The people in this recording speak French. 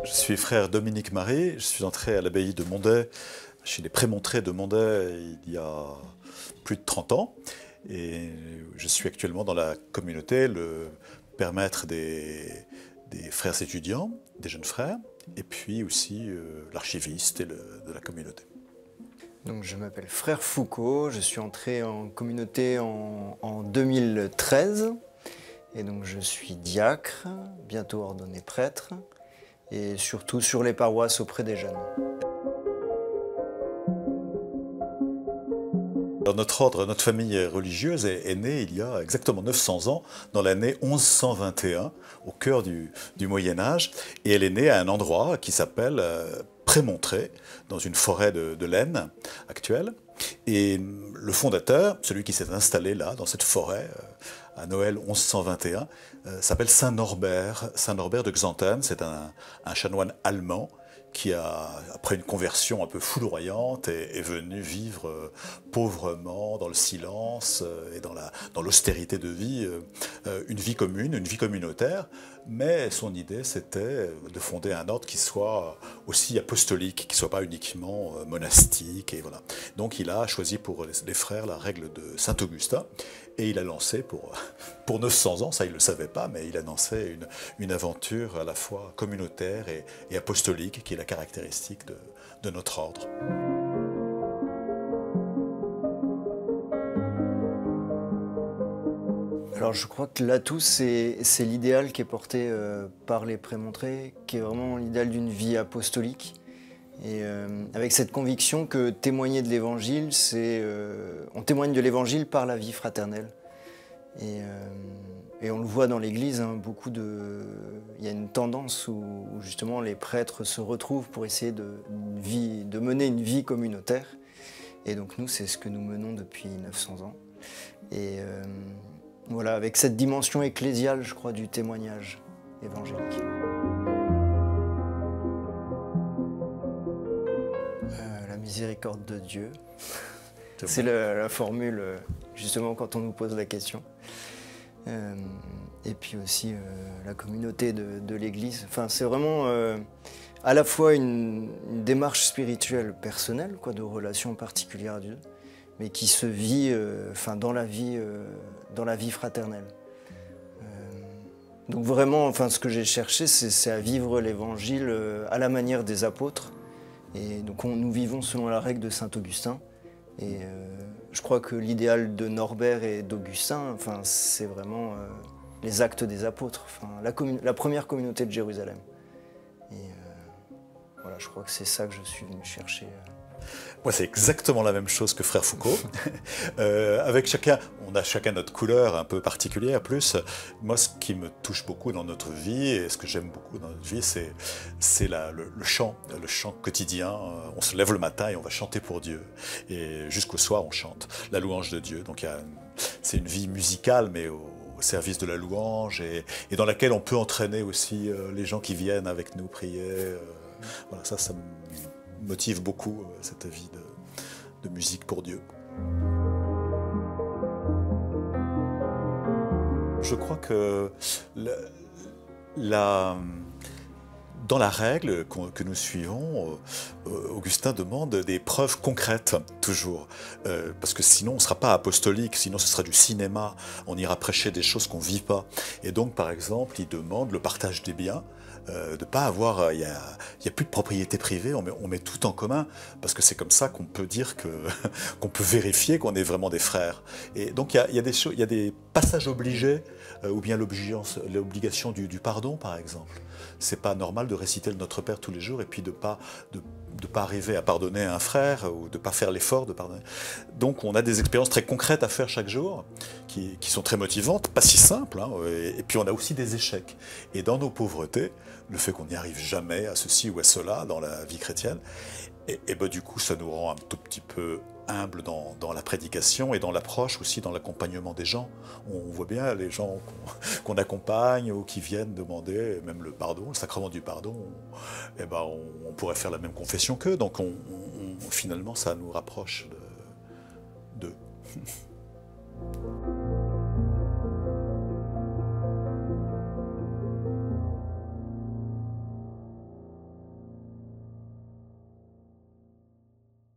Je suis frère Dominique Marie, je suis entré à l'abbaye de Mondet, chez les Prémontrés de Mondet, il y a plus de 30 ans. Et je suis actuellement dans la communauté, le père maître des frères étudiants, des jeunes frères, et puis aussi l'archiviste de la communauté. Donc, je m'appelle Frère Foucault, je suis entré en communauté en 2013, et donc je suis diacre, bientôt ordonné prêtre, et surtout sur les paroisses auprès des jeunes. Alors notre ordre, notre famille religieuse est née il y a exactement 900 ans, dans l'année 1121, au cœur du Moyen-Âge, et elle est née à un endroit qui s'appelle Prémontré, dans une forêt de l'Aisne actuelle. Et le fondateur, celui qui s'est installé là, dans cette forêt, à Noël 1121, s'appelle Saint Norbert de Xanten. C'est un chanoine allemand qui, après une conversion un peu foudroyante, est venu vivre pauvrement, dans le silence et dans l'austérité de vie, une vie commune, une vie communautaire. Mais son idée, c'était de fonder un ordre qui soit aussi apostolique, qui ne soit pas uniquement monastique. Et voilà. Donc il a choisi pour les frères la règle de Saint-Augustin, et il a lancé pour 900 ans, ça il ne le savait pas, mais il a lancé une aventure à la fois communautaire et apostolique, qui est la caractéristique de notre ordre. Alors je crois que l'atout, c'est l'idéal qui est porté par les Prémontrés, qui est vraiment l'idéal d'une vie apostolique. Et avec cette conviction que témoigner de l'Évangile, on témoigne de l'Évangile par la vie fraternelle. Et on le voit dans l'Église, hein, il y a une tendance où justement les prêtres se retrouvent pour essayer de mener une vie communautaire. Et donc nous, c'est ce que nous menons depuis 900 ans. Et voilà, avec cette dimension ecclésiale, je crois, du témoignage évangélique. La miséricorde de Dieu, c'est la formule, justement, quand on nous pose la question. Et puis aussi la communauté de l'Église. Enfin, c'est vraiment à la fois une démarche spirituelle personnelle, quoi, de relation particulière à Dieu, mais qui se vit dans la vie fraternelle. Donc vraiment, ce que j'ai cherché, c'est à vivre l'Évangile à la manière des apôtres. Et donc nous vivons selon la règle de Saint-Augustin. Et je crois que l'idéal de Norbert et d'Augustin, c'est vraiment les actes des apôtres, la première communauté de Jérusalem. Et voilà, je crois que c'est ça que je suis venu chercher. Moi, c'est exactement la même chose que Frère Foucault. Avec chacun, on a chacun notre couleur un peu particulière. Plus, moi, ce qui me touche beaucoup dans notre vie et ce que j'aime beaucoup dans notre vie, c'est le chant quotidien. On se lève le matin et on va chanter pour Dieu. Et jusqu'au soir, on chante la louange de Dieu. Donc, c'est une vie musicale, mais au service de la louange et dans laquelle on peut entraîner aussi les gens qui viennent avec nous prier. Voilà, ça me motive beaucoup cette vie de musique pour Dieu. Je crois que dans la règle que nous suivons, Augustin demande des preuves concrètes, toujours. Parce que sinon, on ne sera pas apostolique, sinon ce sera du cinéma, on ira prêcher des choses qu'on ne vit pas. Et donc, par exemple, il demande le partage des biens, de ne pas avoir... Il n'y a plus de propriété privée, on met tout en commun, parce que c'est comme ça qu'on peut dire qu'on peut vérifier qu'on est vraiment des frères. Et donc, il y a des passages obligés, ou bien l'obligation du pardon, par exemple. C'est pas normal de réciter le Notre Père tous les jours et puis de pas arriver à pardonner à un frère ou de pas faire l'effort de pardonner. Donc on a des expériences très concrètes à faire chaque jour qui sont très motivantes, pas si simples, hein, et puis on a aussi des échecs. Et dans nos pauvretés, le fait qu'on n'y arrive jamais à ceci ou à cela dans la vie chrétienne, Et ben, du coup, ça nous rend un tout petit peu humble dans la prédication et dans l'approche aussi, dans l'accompagnement des gens. On voit bien les gens qu'on accompagne ou qui viennent demander même le pardon, le sacrement du pardon. Eh ben, on pourrait faire la même confession qu'eux. Donc finalement, ça nous rapproche d'eux.